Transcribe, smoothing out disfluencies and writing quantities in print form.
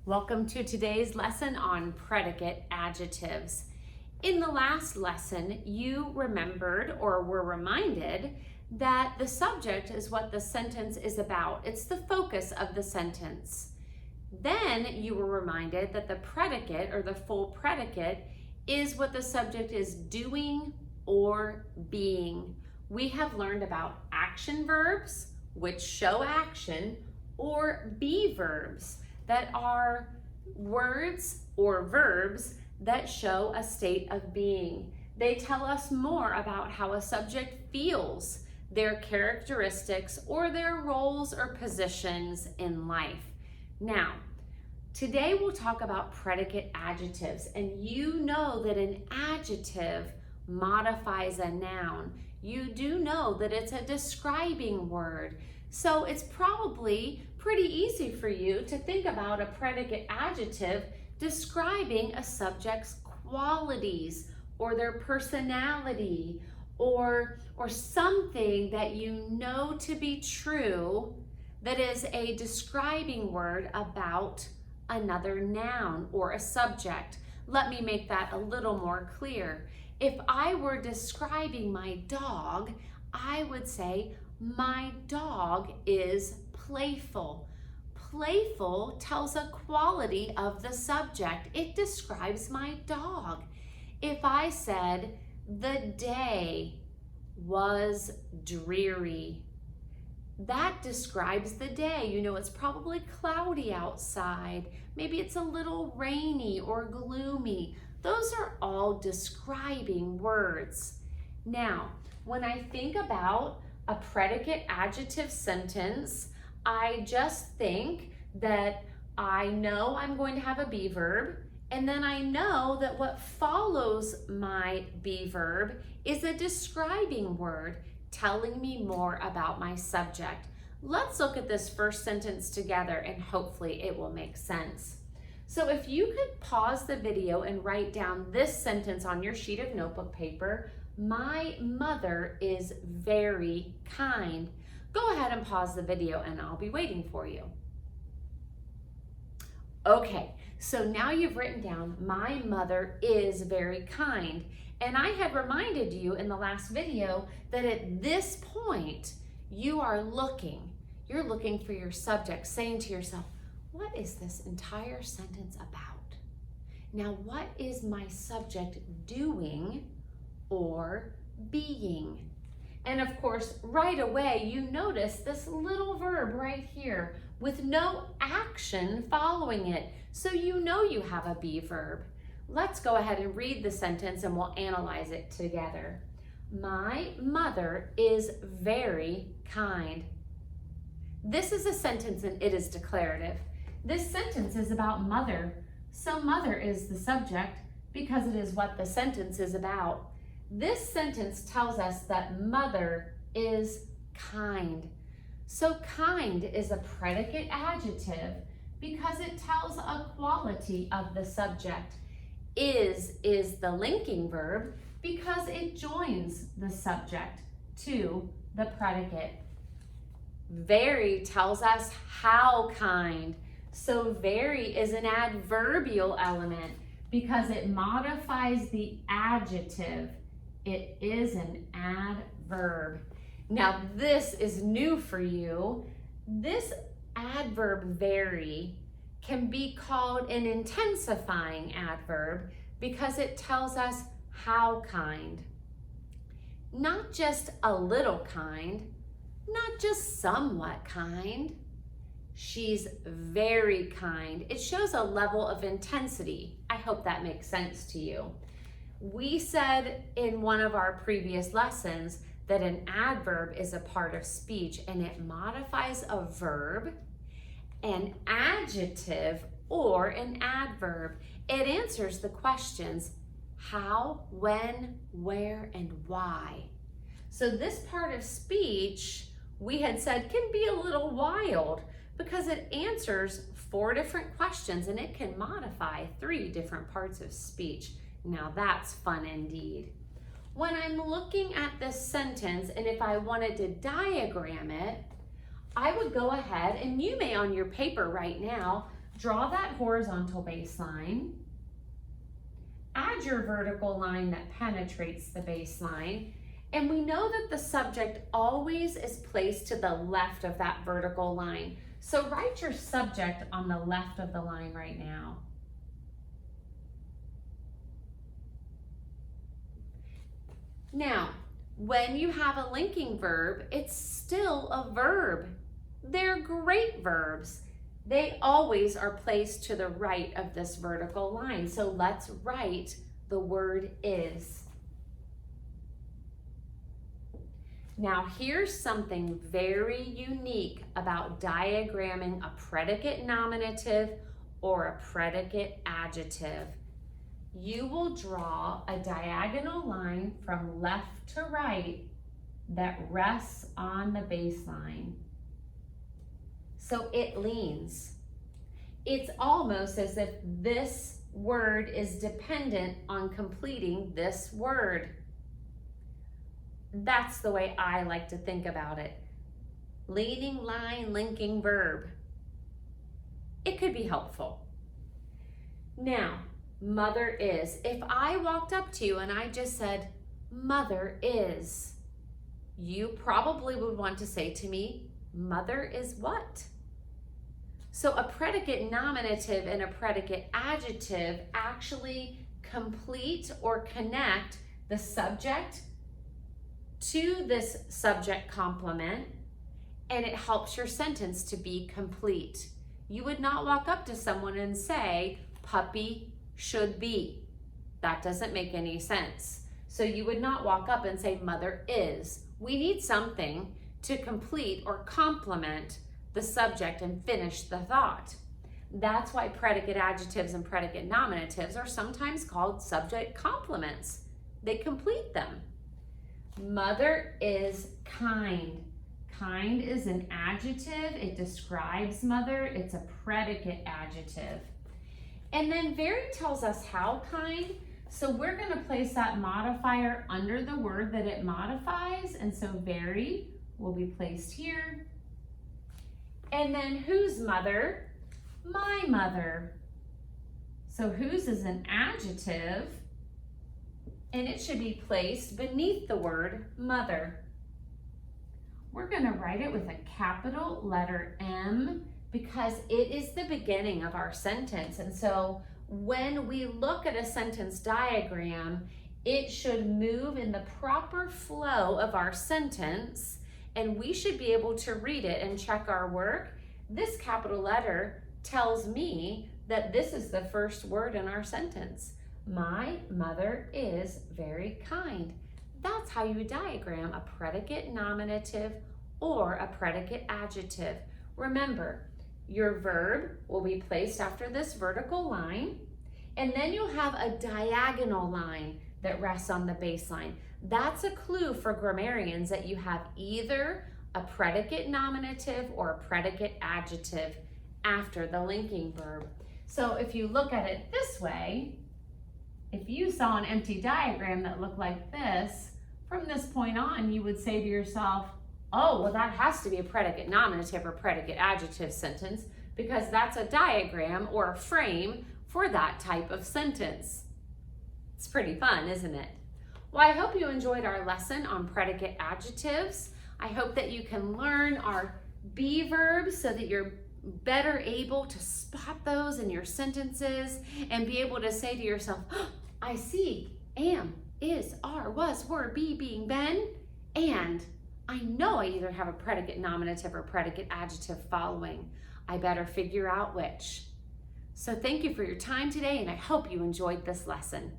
Welcome to today's lesson on predicate adjectives. In the last lesson, you remembered or were reminded that the subject is what the sentence is about. It's the focus of the sentence. Then you were reminded that the predicate or the full predicate is what the subject is doing or being. We have learned about action verbs, which show action, or be verbs, that are words or verbs that show a state of being. They tell us more about how a subject feels, their characteristics, or their roles or positions in life. Now, today we'll talk about predicate adjectives, and you know that an adjective modifies a noun. You do know that it's a describing word. So it's probably pretty easy for you to think about a predicate adjective describing a subject's qualities or their personality or something that you know to be true that is a describing word about another noun or a subject. Let me make that a little more clear. If I were describing my dog, I would say, my dog is playful. Playful tells a quality of the subject. It describes my dog. If I said, the day was dreary, that describes the day. You know, it's probably cloudy outside. Maybe it's a little rainy or gloomy. Those are all describing words. Now, when I think about a predicate adjective sentence, I just think that I know I'm going to have a be verb, and then I know that what follows my be verb is a describing word telling me more about my subject. Let's look at this first sentence together and hopefully it will make sense. So if you could pause the video and write down this sentence on your sheet of notebook paper, my mother is very kind. Go ahead and pause the video and I'll be waiting for you. Okay, so now you've written down, my mother is very kind. And I had reminded you in the last video that at this point, you're looking for your subject, saying to yourself, what is this entire sentence about? Now, what is my subject doing or being? And of course, right away, you notice this little verb right here with no action following it. So you know you have a be verb. Let's go ahead and read the sentence and we'll analyze it together. My mother is very kind. This is a sentence and it is declarative. This sentence is about mother. So mother is the subject because it is what the sentence is about. This sentence tells us that mother is kind. So kind is a predicate adjective because it tells a quality of the subject. Is the linking verb because it joins the subject to the predicate. Very tells us how kind. So very is an adverbial element because it modifies the adjective. It is an adverb. Now this is new for you. This adverb very can be called an intensifying adverb because it tells us how kind. Not just a little kind, not just somewhat kind. She's very kind. It shows a level of intensity. I hope that makes sense to you. We said in one of our previous lessons that an adverb is a part of speech and it modifies a verb, an adjective, or an adverb. It answers the questions how, when, where, and why. So this part of speech, we had said, can be a little wild because it answers 4 different questions and it can modify 3 different parts of speech. Now that's fun indeed. When I'm looking at this sentence and if I wanted to diagram it, I would go ahead, and you may on your paper right now draw that horizontal baseline, add your vertical line that penetrates the baseline, and we know that the subject always is placed to the left of that vertical line. So write your subject on the left of the line right now. Now, when you have a linking verb, it's still a verb. They're great verbs. They always are placed to the right of this vertical line. So let's write the word is. Now here's something very unique about diagramming a predicate nominative or a predicate adjective. You will draw a diagonal line from left to right that rests on the baseline. So it leans. It's almost as if this word is dependent on completing this word. That's the way I like to think about it. Leaning line, linking verb. It could be helpful. Now, mother is. If I walked up to you and I just said, mother is, you probably would want to say to me, mother is what? So a predicate nominative and a predicate adjective actually complete or connect the subject to this subject complement, and it helps your sentence to be complete. You would not walk up to someone and say, puppy should be. That doesn't make any sense. So you would not walk up and say, mother is. We need something to complete or complement the subject and finish the thought. That's why predicate adjectives and predicate nominatives are sometimes called subject complements. They complete them. Mother is kind. Kind is an adjective. It describes mother. It's a predicate adjective. And then very tells us how kind. So we're going to place that modifier under the word that it modifies. And so very will be placed here. And then whose mother? My mother. So whose is an adjective, and it should be placed beneath the word mother. We're going to write it with a capital letter M because it is the beginning of our sentence. And so when we look at a sentence diagram, it should move in the proper flow of our sentence, and we should be able to read it and check our work. This capital letter tells me that this is the first word in our sentence. My mother is very kind. That's how you diagram a predicate nominative or a predicate adjective. Remember, your verb will be placed after this vertical line, and then you'll have a diagonal line that rests on the baseline. That's a clue for grammarians that you have either a predicate nominative or a predicate adjective after the linking verb. So if you look at it this way, if you saw an empty diagram that looked like this, from this point on, you would say to yourself, oh, well, that has to be a predicate nominative or predicate adjective sentence because that's a diagram or a frame for that type of sentence. It's pretty fun, isn't it? Well, I hope you enjoyed our lesson on predicate adjectives. I hope that you can learn our be verbs so that you're better able to spot those in your sentences and be able to say to yourself, oh, I see, am, is, are, was, were, be, being, been, and I know I either have a predicate nominative or predicate adjective following. I better figure out which. So thank you for your time today, and I hope you enjoyed this lesson.